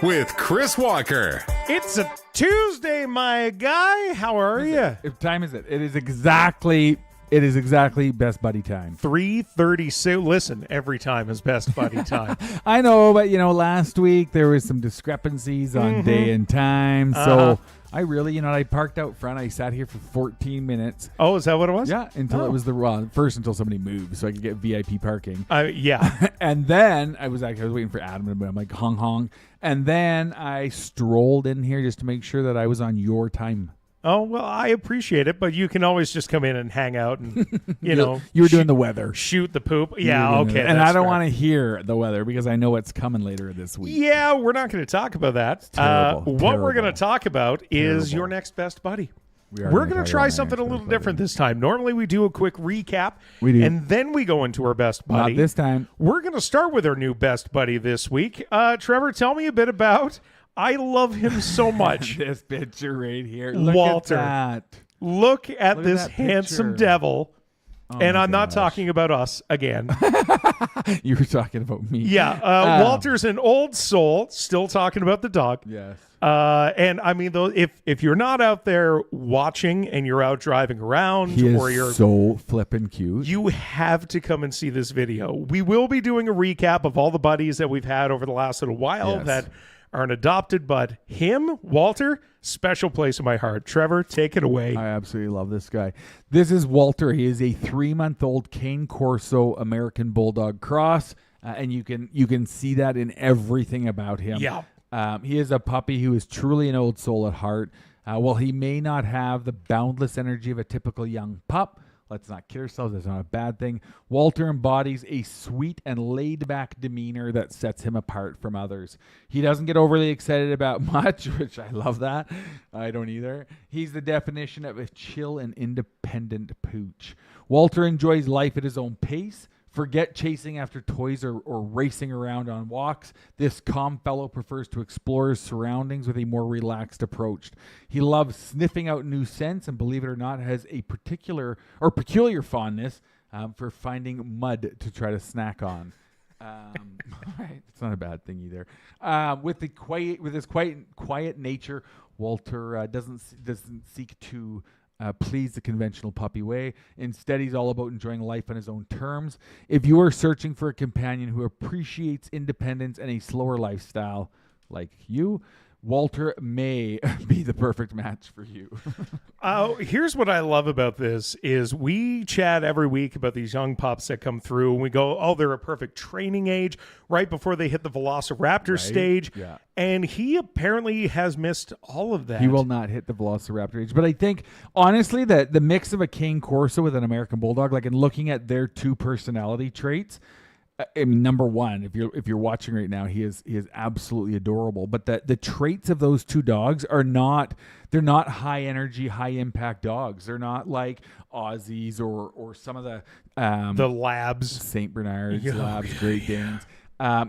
With Chris Walker. It's a Tuesday, my guy. How are you? What time is it? It is exactly best buddy time. 3:36. Listen, every time is best buddy time. I know, but last week there was some discrepancies on day and time. So I really, I parked out front. I sat here for 14 minutes. Oh, is that what it was? Yeah, until it was until somebody moved so I could get VIP parking. Yeah. And then I was waiting for Adam, but I'm like, hong hong. And then I strolled in here just to make sure that I was on your time. Oh, well, I appreciate it, but you can always just come in and hang out and, you were doing the weather. Shoot the poop. Yeah, okay. And I don't want to hear the weather because I know what's coming later this week. Yeah, we're not going to talk about that. What we're going to talk about is your next best buddy. We're going to try something a little different this time. Normally we do a quick recap, and then we go into our best buddy. Not this time. We're going to start with our new best buddy this week. Trevor, tell me a bit about... I love him so much. This picture right here. Look Walter. at that. Look at this handsome devil. And I'm not talking about us again. You were talking about me. Yeah. Walter's an old soul, still talking about the dog. Yes. And I mean, though, if you're not out there watching and you're out driving around, you're so flippin' cute. You have to come and see this video. We will be doing a recap of all the buddies that we've had over the last little while that aren't adopted, but him, Walter, special place in my heart. Trevor, take it away. I absolutely love this guy. This is Walter. He is a 3-month-old Cane Corso American Bulldog cross, and you can see that in everything about him. Yeah. He is a puppy who is truly an old soul at heart. While he may not have the boundless energy of a typical young pup, let's not kid ourselves, that's not a bad thing. Walter embodies a sweet and laid-back demeanor that sets him apart from others. He doesn't get overly excited about much, which I love that. I don't either. He's the definition of a chill and independent pooch. Walter enjoys life at his own pace. Forget chasing after toys or racing around on walks. This calm fellow prefers to explore his surroundings with a more relaxed approach. He loves sniffing out new scents and, believe it or not, has a peculiar fondness for finding mud to try to snack on. It's not a bad thing either. With his quiet nature, Walter doesn't seek to please the conventional puppy way. Instead, he's all about enjoying life on his own terms. If you are searching for a companion who appreciates independence and a slower lifestyle like you, Walter may be the perfect match for you. Here's what I love about this is we chat every week about these young pups that come through and we go, oh, they're a perfect training age right before they hit the Velociraptor stage. Yeah. And he apparently has missed all of that. He will not hit the Velociraptor age. But I think, honestly, that the mix of a Cane Corso with an American Bulldog, like in looking at their two personality traits, I mean, number one, if you're watching right now, he is absolutely adorable. But the traits of those two dogs are not high energy, high impact dogs. They're not like Aussies or some of the Labs, Saint Bernards, Labs, Great Danes.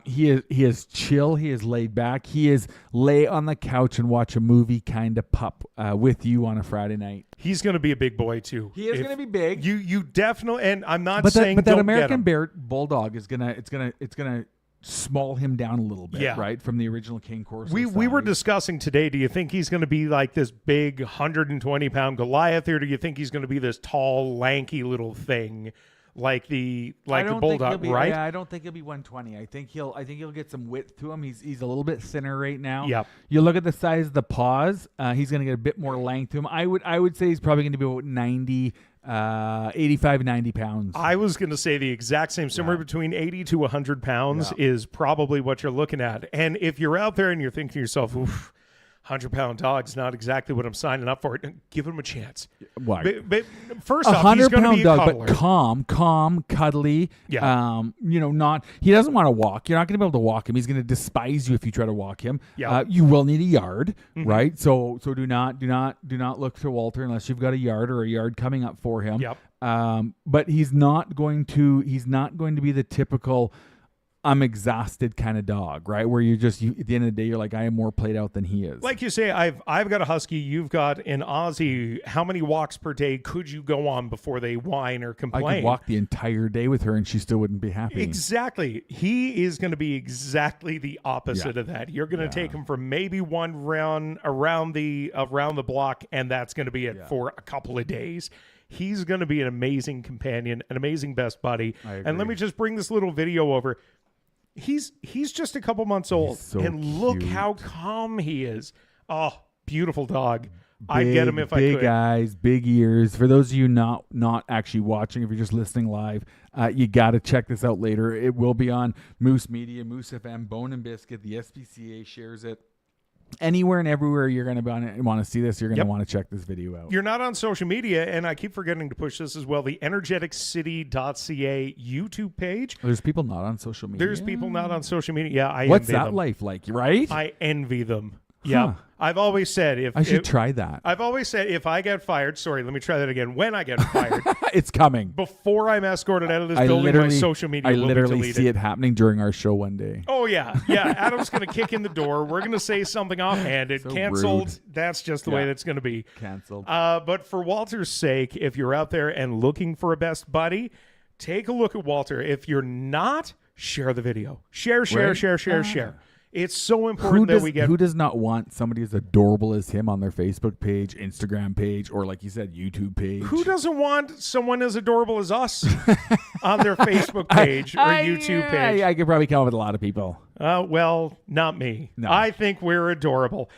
He is chill. He is laid back. He is lay on the couch and watch a movie kind of pup with you on a Friday night. He's going to be a big boy too. He is going to be big. You definitely, and I'm not saying but that don't American get him. Bulldog is gonna small him down a little bit, right, from the original Cane Corso. We were discussing today. Do you think he's going to be like this big 120-pound Goliath, or do you think he's going to be this tall, lanky little thing? Like the Bulldog, right? Yeah, I don't think he'll be 120. I think he'll get some width to him. He's a little bit thinner right now. Yep. You look at the size of the paws. He's going to get a bit more length to him. I would say he's probably going to be about 90, 85, 90 pounds. I was going to say the exact same. Somewhere between 80 to 100 pounds is probably what you're looking at. And if you're out there and you're thinking to yourself, oof, 100-pound dog's not exactly what I'm signing up for. Give him a chance. Why? But first off, he's going to be a dog, cuddler. But calm, cuddly. Yeah. He doesn't want to walk. You're not going to be able to walk him. He's going to despise you if you try to walk him. Yeah. You will need a yard, right? So do not look to Walter unless you've got a yard or a yard coming up for him. Yep. But he's not going to be the typical I'm exhausted kind of dog, right? Where at the end of the day, you're like, I am more played out than he is. Like you say, I've got a husky, you've got an Aussie. How many walks per day could you go on before they whine or complain? I could walk the entire day with her and she still wouldn't be happy. Exactly. He is going to be exactly the opposite of that. You're going to take him for maybe one round around the block, and that's going to be it for a couple of days. He's going to be an amazing companion, an amazing best buddy. And let me just bring this little video over. He's just a couple months old, and look how calm he is. Oh, beautiful dog. I'd get him if I could. Big eyes, big ears. For those of you not actually watching, if you're just listening live, you got to check this out later. It will be on Moose Media, Moose FM, Bone and Biscuit. The SPCA shares it. Anywhere and everywhere you're going to want to see this, you're going to want to check this video out. You're not on social media, and I keep forgetting to push this as well. The energeticcity.ca YouTube page. There's people not on social media? There's people not on social media. Yeah, What's envy that them. life like, right? I envy them. Yeah. I've always said I should try that. I've always said if I get fired, sorry, let me try that again. When I get fired, it's coming. Before I'm escorted out of this building, my social media will be deleted. I literally see it happening during our show one day. Oh, yeah. Yeah. Adam's going to kick in the door. We're going to say something offhanded. So canceled. Rude. That's just the way that's going to be. Canceled. But for Walter's sake, if you're out there and looking for a best buddy, take a look at Walter. If you're not, share the video. Share. It's so important that we get... Who does not want somebody as adorable as him on their Facebook page, Instagram page, or like you said, YouTube page? Who doesn't want someone as adorable as us on their Facebook page or YouTube page? I could probably come up with a lot of people. Well, not me. No. I think we're adorable.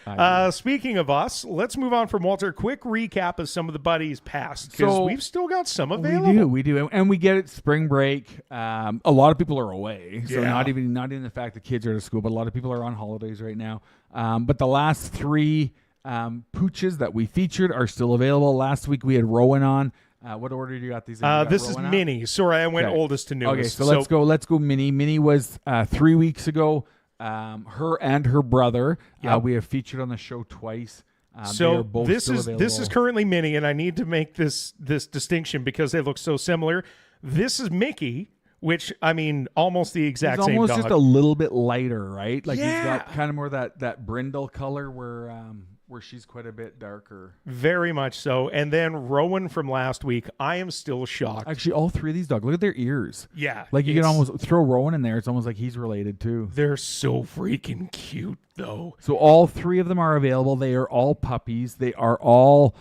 Speaking of us, let's move on from Walter. Quick recap of some of the buddies past, because we've still got some available. We do. And we get it spring break. A lot of people are away. So not even the fact that kids are at school, but a lot of people are on holidays right now. But the last three pooches that we featured are still available. Last week we had Rowan on. What order do you got these in? This is Minnie. Sorry, I went oldest to newest. Okay, so let's go Minnie. Minnie was 3 weeks ago. Her and her brother. We have featured on the show twice. So this is currently Minnie, and I need to make this distinction because they look so similar. This is Mickey, which, I mean, almost the exact same dog. Almost just a little bit lighter, right? Like he's got kind of more that brindle color where she's quite a bit darker. Very much so. And then Rowan from last week, I am still shocked. Actually, all three of these dogs, look at their ears. Yeah. Like you can almost throw Rowan in there. It's almost like he's related too. They're so freaking cute, though. So all three of them are available. They are all puppies. They are all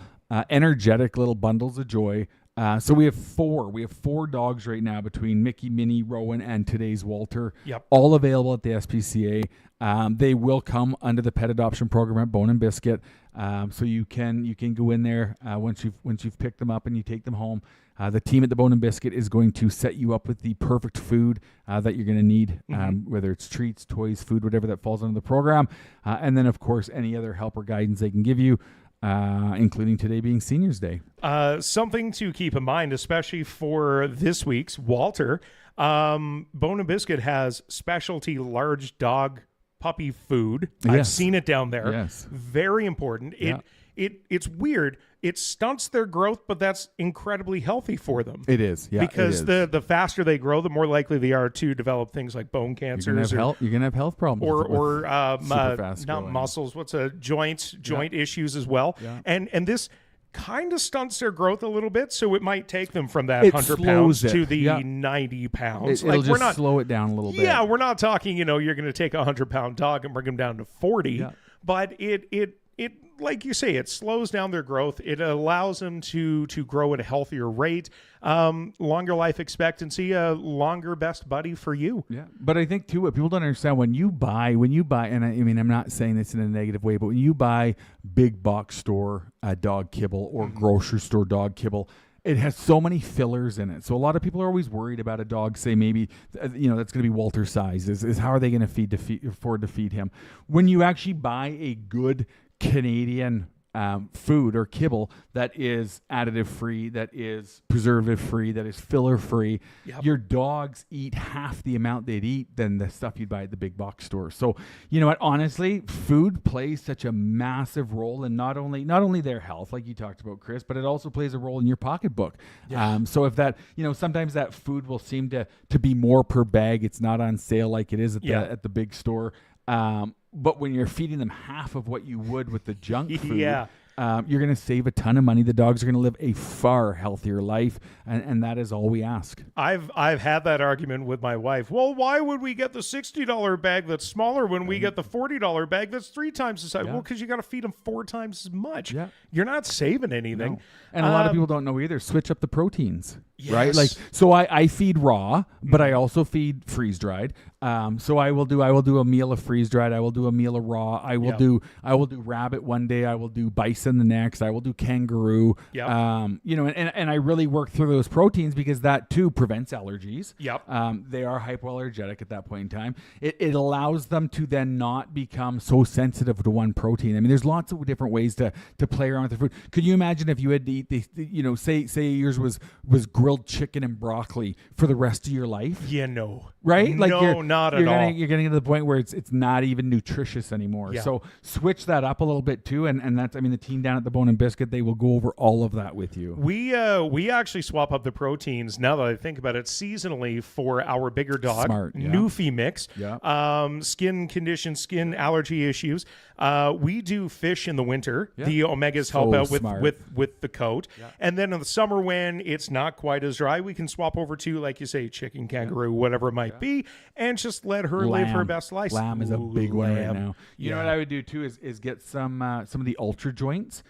energetic little bundles of joy. So we have four. We have 4 dogs right now between Mickey, Minnie, Rowan, and today's Walter. Yep. All available at the SPCA. They will come under the pet adoption program at Bone and Biscuit. So you can go in there once you've picked them up and you take them home. The team at the Bone and Biscuit is going to set you up with the perfect food that you're going to need, whether it's treats, toys, food, whatever that falls under the program. And then, of course, any other help or guidance they can give you. Including today being Seniors Day. Something to keep in mind, especially for this week's Walter, Bone and Biscuit has specialty large dog puppy food. Yes. I've seen it down there. Yes. Very important. It's weird. It stunts their growth, but that's incredibly healthy for them. It is, yeah. Because the faster they grow, the more likely they are to develop things like bone cancers. You're gonna have health problems, or not muscles. Joint issues as well. Yeah. And this kind of stunts their growth a little bit, so it might take them from that 100 pounds to the 90 pounds. It'll just slow it down a little bit. Yeah, we're not talking. You're going to take a 100-pound dog and bring him down to 40, but it like you say, it slows down their growth. It allows them to grow at a healthier rate, longer life expectancy, a longer best buddy for you. Yeah, but I think too, what people don't understand when you buy, and I mean, I'm not saying this in a negative way, but when you buy big box store dog kibble or grocery store dog kibble, it has so many fillers in it. So a lot of people are always worried about a dog, say maybe, that's going to be Walter's size. Is how are they going to afford to feed him? When you actually buy a good Canadian food or kibble that is additive free, that is preservative free, that is filler free. Yep. Your dogs eat half the amount they'd eat than the stuff you'd buy at the big box store. So you know what, honestly, food plays such a massive role in not only their health, like you talked about, Chris, but it also plays a role in your pocketbook. So if that, sometimes that food will seem to be more per bag, it's not on sale like it is at the big store. But when you're feeding them half of what you would with the junk food, you're going to save a ton of money. The dogs are going to live a far healthier life, and that is all we ask. I've had that argument with my wife. Well, why would we get the $60 bag that's smaller when we get the $40 bag that's 3 times the size? Well, because you got to feed them 4 times as much. Yeah. You're not saving anything. No. And a lot of people don't know either. Switch up the proteins. Yes. Right? Like, so I feed raw, but I also feed freeze dried. So I will do a meal of freeze dried. I will do a meal of raw. I will do rabbit one day. I will do bison the next. I will do kangaroo. Yep. And I really work through those proteins because that too prevents allergies. Yep. They are hypoallergenic at that point in time. It allows them to then not become so sensitive to one protein. I mean, there's lots of different ways to play around with the food. Could you imagine if you had to eat say yours was grilled chicken and broccoli for the rest of your life? Yeah, no. Right? Like no, not at all. You're getting to the point where it's not even nutritious anymore. Yeah. So switch that up a little bit too, and that's, I mean, the team down at the Bone and Biscuit, they will go over all of that with you. We actually swap up the proteins, now that I think about it, seasonally for our bigger dog. Smart, yeah. Newfie mix. Yeah. Skin condition, skin allergy issues. We do fish in the winter. Yeah. The omegas So help out smart. with the coat. Yeah. And then in the summer when it's not quite as dry, we can swap over to, like you say, chicken, kangaroo, whatever it might be, and just let her live her best life. Lamb is a big one right now. You know Yeah. what I would do too is get some of the ultra joints.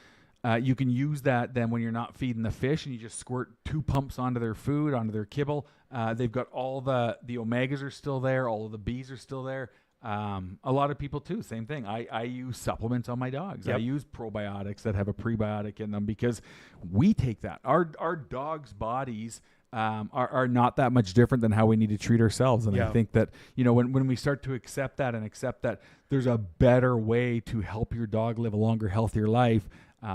You can use that then when you're not feeding the fish, and you just squirt 2 pumps onto their food, onto their kibble. They've got all the omegas are still there, all of the Bs are still there. A lot of people too, same thing. I use supplements on my dogs. Yep. I use probiotics that have a prebiotic in them because we take that. Our dogs' bodies are not that much different than how we need to treat ourselves. And I think that, when we start to accept that and accept that there's a better way to help your dog live a longer, healthier life,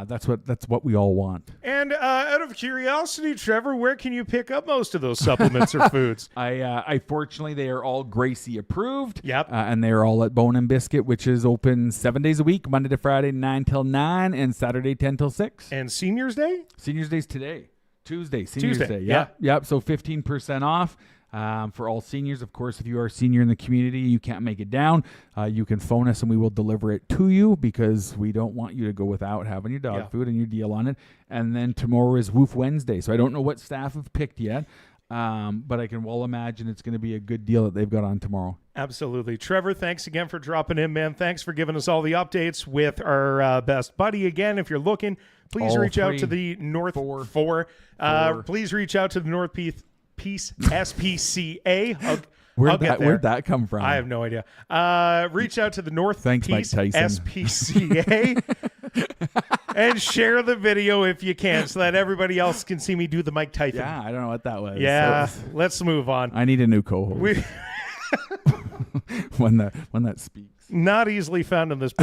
that's what we all want. And out of curiosity, Trevor, where can you pick up most of those supplements or foods? I fortunately, they are all Gracie approved. Yep. And they are all at Bone and Biscuit, which is open 7 days a week, Monday to Friday, 9 till 9, and Saturday, 10 till 6. And Seniors Day? Seniors Day's today. Tuesday, Seniors Tuesday, Day. Yep. So 15% off. For all seniors. Of course, if you are a senior in the community, you can't make it down, you can phone us and we will deliver it to you because we don't want you to go without having your dog food and your deal on it. And then tomorrow is Woof Wednesday. So I don't know what staff have picked yet, but I can well imagine it's going to be a good deal that they've got on tomorrow. Absolutely. Trevor, thanks again for dropping in, man. Thanks for giving us all the updates with our best buddy. Again, if you're looking, please reach out to the North Please reach out to the North Peace SPCA. Where'd that come from? I have no idea. Reach out to the North Peace SPCA and share the video if you can so that everybody else can see me do the Mike Tyson. Yeah, I don't know what that was. Yeah, let's move on. I need a new co-host. One that speaks. Not easily found in this building.